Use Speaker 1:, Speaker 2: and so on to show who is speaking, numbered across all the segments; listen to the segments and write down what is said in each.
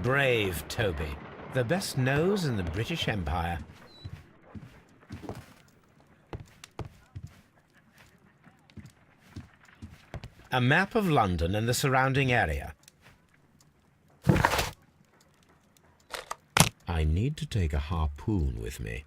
Speaker 1: Brave Toby, the best nose in the British Empire. A map of London and the surrounding area. I need to take a harpoon with me.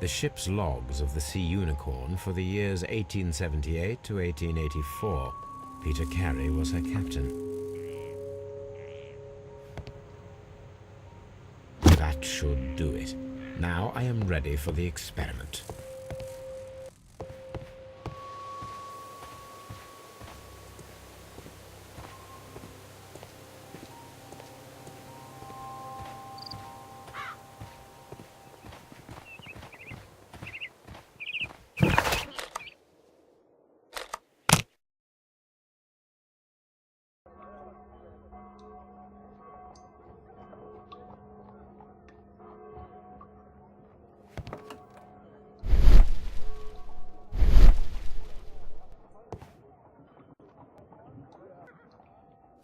Speaker 1: The ship's logs of the Sea Unicorn for the years 1878 to 1884. Peter Carey was her captain. That should do it. Now I am ready for the experiment.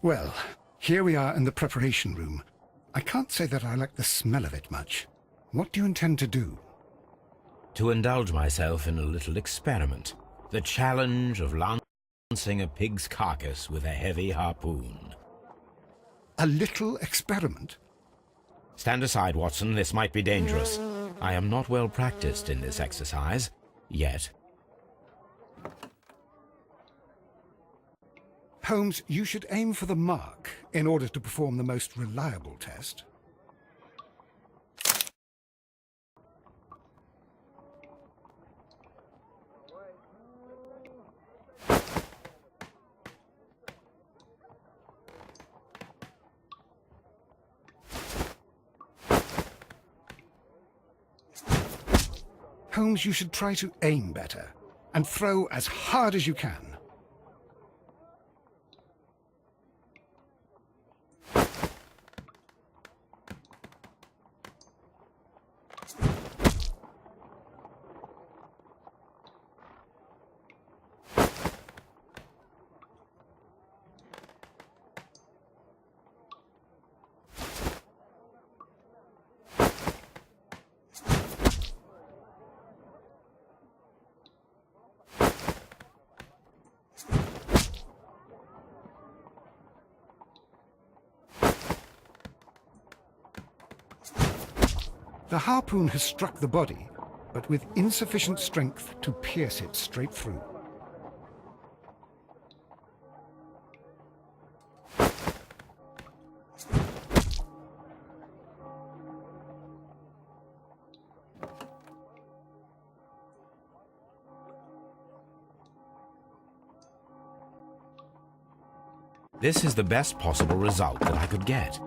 Speaker 2: Well, here we are in the preparation room. I can't say that I like the smell of it much. What do you intend to do?
Speaker 1: To indulge myself in a little experiment. The challenge of lancing a pig's carcass with a heavy harpoon.
Speaker 2: A little experiment?
Speaker 1: Stand aside, Watson. This might be dangerous. I am not well practiced in this exercise, yet.
Speaker 2: Holmes, you should aim for the mark in order to perform the most reliable test. Holmes, you should try to aim better and throw as hard as you can. The harpoon has struck the body, but with insufficient strength to pierce it straight through.
Speaker 1: This is the best possible result that I could get.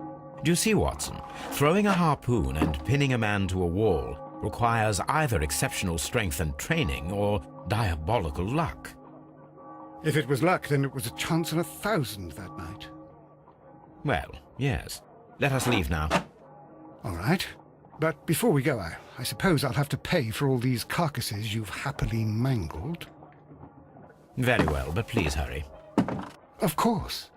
Speaker 1: Do you see, Watson? Throwing a harpoon and pinning a man to a wall requires either exceptional strength and training or diabolical luck.
Speaker 2: If it was luck, then it was a chance in 1,000 that night.
Speaker 1: Well, yes. Let us leave now.
Speaker 2: All right. But before we go, I suppose I'll have to pay for all these carcasses you've happily mangled.
Speaker 1: Very well, but please hurry.
Speaker 2: Of course.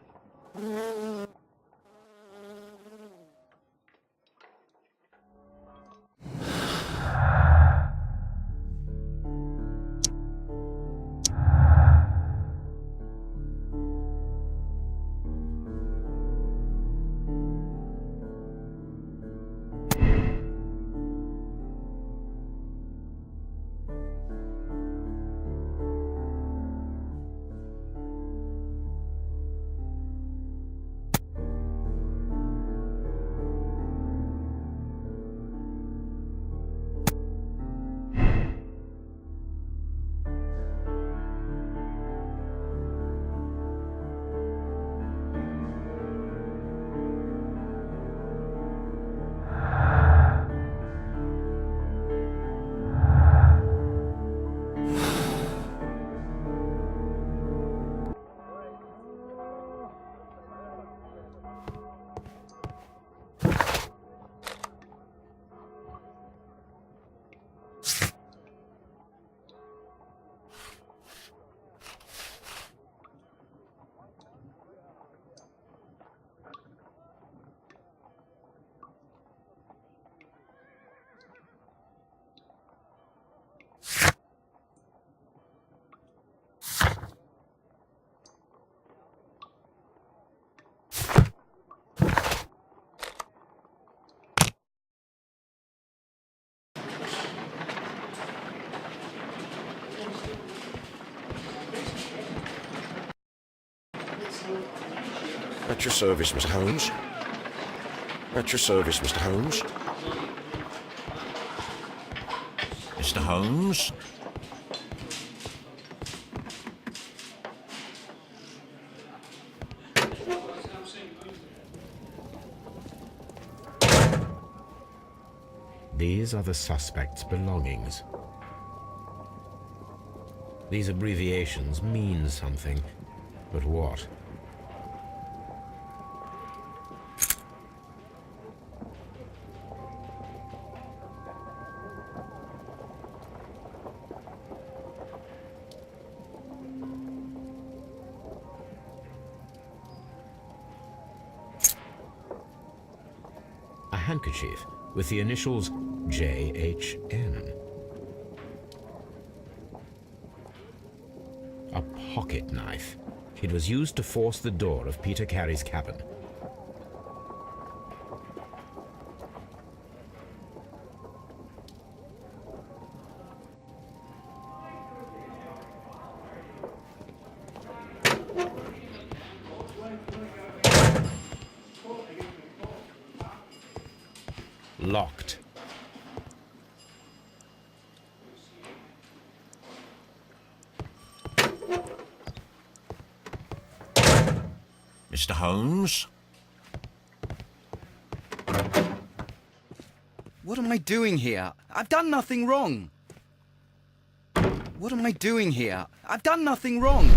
Speaker 3: At your service, Mr. Holmes. At your service, Mr. Holmes. Mr. Holmes?
Speaker 1: These are the suspect's belongings. These abbreviations mean something, but what? A handkerchief with the initials JHN. A pocket knife. It was used to force the door of Peter Carey's cabin. Locked.
Speaker 3: Mr. Holmes?
Speaker 4: What am I doing here? I've done nothing wrong. What am I doing here? I've done nothing wrong.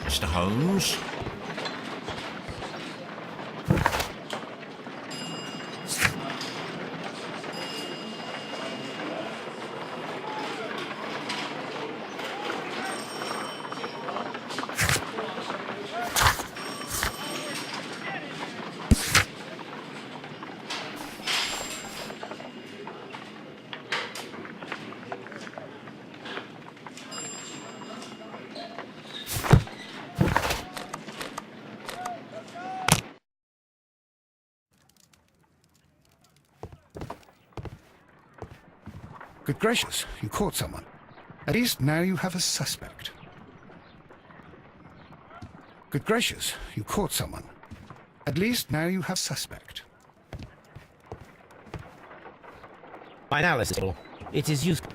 Speaker 3: Mr. Holmes?
Speaker 2: Good gracious, you caught someone. At least now you have a suspect. Good gracious, you caught someone. At least now you have a suspect.
Speaker 1: My analysis, it is useful.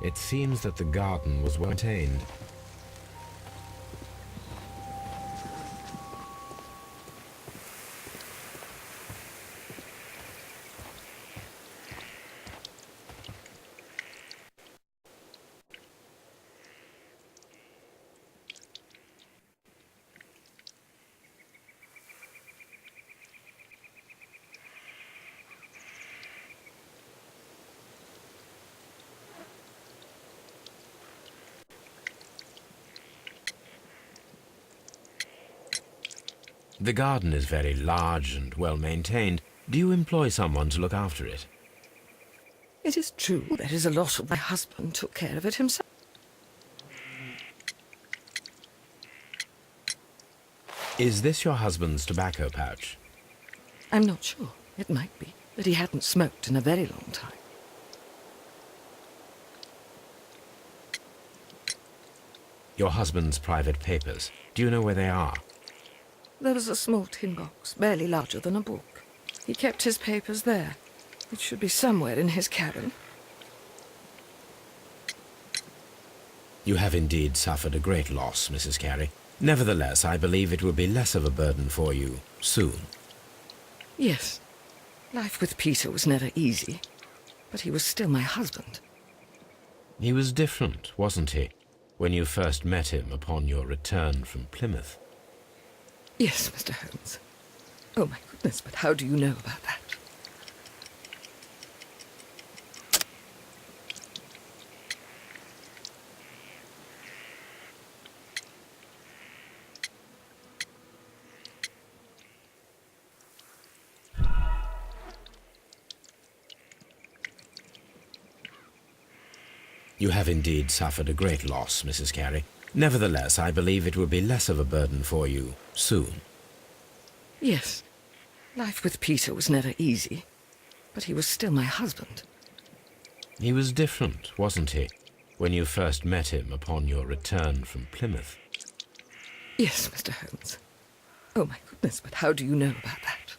Speaker 1: It seems that the garden was well maintained. The garden is very large and well maintained. Do you employ someone to look after it?
Speaker 5: It is true there is a lot of my husband took care of it himself.
Speaker 1: Is this your husband's tobacco pouch?
Speaker 5: I'm not sure. It might be, but he hadn't smoked in a very long time.
Speaker 1: Your husband's private papers. Do you know where they are?
Speaker 5: There was a small tin box, barely larger than a book. He kept his papers there. It should be somewhere in his cabin.
Speaker 1: You have indeed suffered a great loss, Mrs. Carey. Nevertheless, I believe it will be less of a burden for you soon.
Speaker 5: Yes. Life with Peter was never easy, but he was still my husband.
Speaker 1: He was different, wasn't he, when you first met him upon your return from Plymouth?
Speaker 5: Yes, Mr. Holmes. Oh, my goodness, but how do you know about that?
Speaker 1: You have indeed suffered a great loss, Mrs. Carey. Nevertheless, I believe it will be less of a burden for you soon.
Speaker 5: Yes. Life with Peter was never easy, but he was still my husband.
Speaker 1: He was different, wasn't he, when you first met him upon your return from Plymouth?
Speaker 5: Yes, Mr. Holmes. Oh, my goodness, but how do you know about that?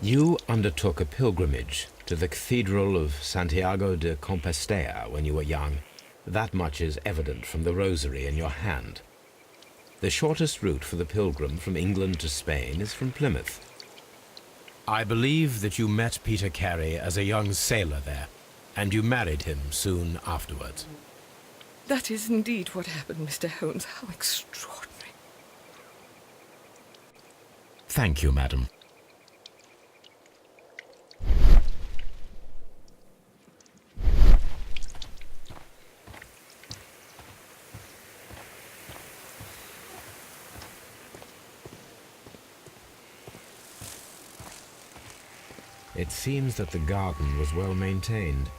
Speaker 1: You undertook a pilgrimage to the Cathedral of Santiago de Compostela when you were young. That much is evident from the rosary in your hand. The shortest route for the pilgrim from England to Spain is from Plymouth. I believe that you met Peter Carey as a young sailor there, and you married him soon afterwards.
Speaker 5: That is indeed what happened, Mr. Holmes. How extraordinary.
Speaker 1: Thank you, madam. It seems that the garden was well maintained.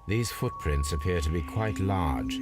Speaker 1: These footprints appear to be quite large.